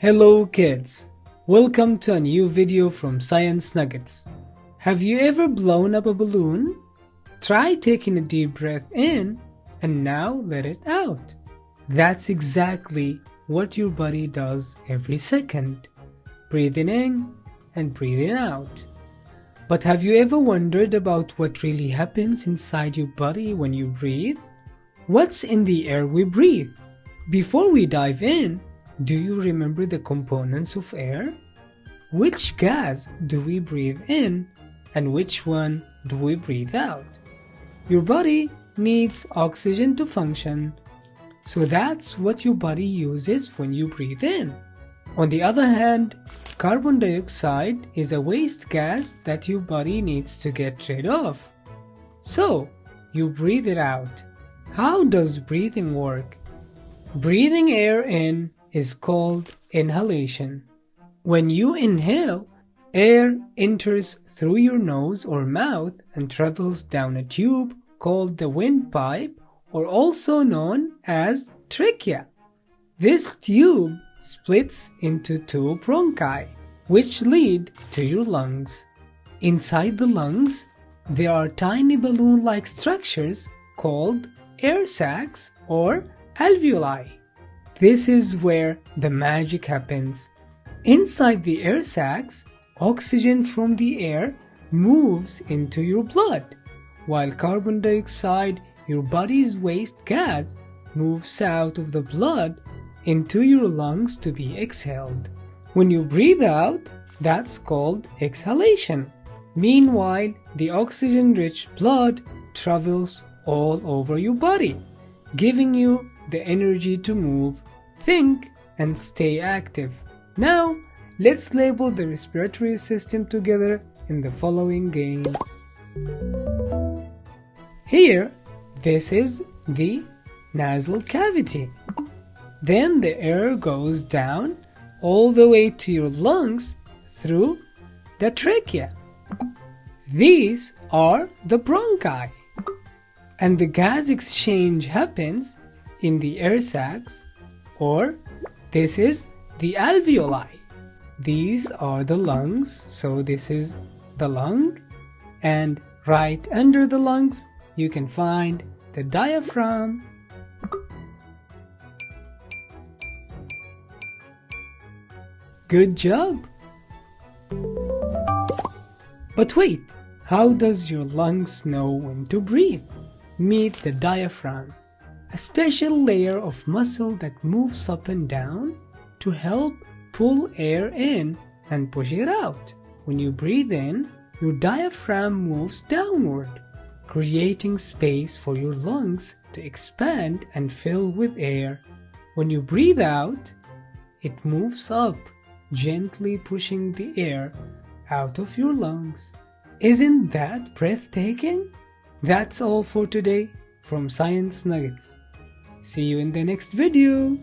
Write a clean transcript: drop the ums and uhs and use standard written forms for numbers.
Hello kids! Welcome to a new video from Science Nuggets. Have you ever blown up a balloon? Try taking a deep breath in and now let it out. That's exactly what your body does every second. Breathing in and breathing out. But have you ever wondered about what really happens inside your body when you breathe? What's in the air we breathe? Before we dive in, do you remember the components of air? Which gas do we breathe in and which one do we breathe out? Your body needs oxygen to function, so that's what your body uses when you breathe in. On the other hand, carbon dioxide is a waste gas that your body needs to get rid of. So, you breathe it out. How does breathing work? Breathing air in is called inhalation. When you inhale, air enters through your nose or mouth and travels down a tube called the windpipe, or also known as trachea. This tube splits into two bronchi, which lead to your lungs. Inside the lungs, there are tiny balloon-like structures called air sacs or alveoli. This is where the magic happens. Inside the air sacs, oxygen from the air moves into your blood, while carbon dioxide, your body's waste gas, moves out of the blood into your lungs to be exhaled. When you breathe out, that's called exhalation. Meanwhile, the oxygen-rich blood travels all over your body, giving you the energy to move, think, and stay active. Now, let's label the respiratory system together in the following game. Here, this is the nasal cavity. Then the air goes down all the way to your lungs through the trachea. These are the bronchi. And the gas exchange happens in the air sacs, or this is the alveoli. These are the lungs, so this is the lung, and right under the lungs you can find the diaphragm. Good job! But wait, how does your lungs know when to breathe? Meet the diaphragm, a special layer of muscle that moves up and down to help pull air in and push it out. When you breathe in, your diaphragm moves downward, creating space for your lungs to expand and fill with air. When you breathe out, it moves up, gently pushing the air out of your lungs. Isn't that breathtaking? That's all for today from Science Nuggets. See you in the next video.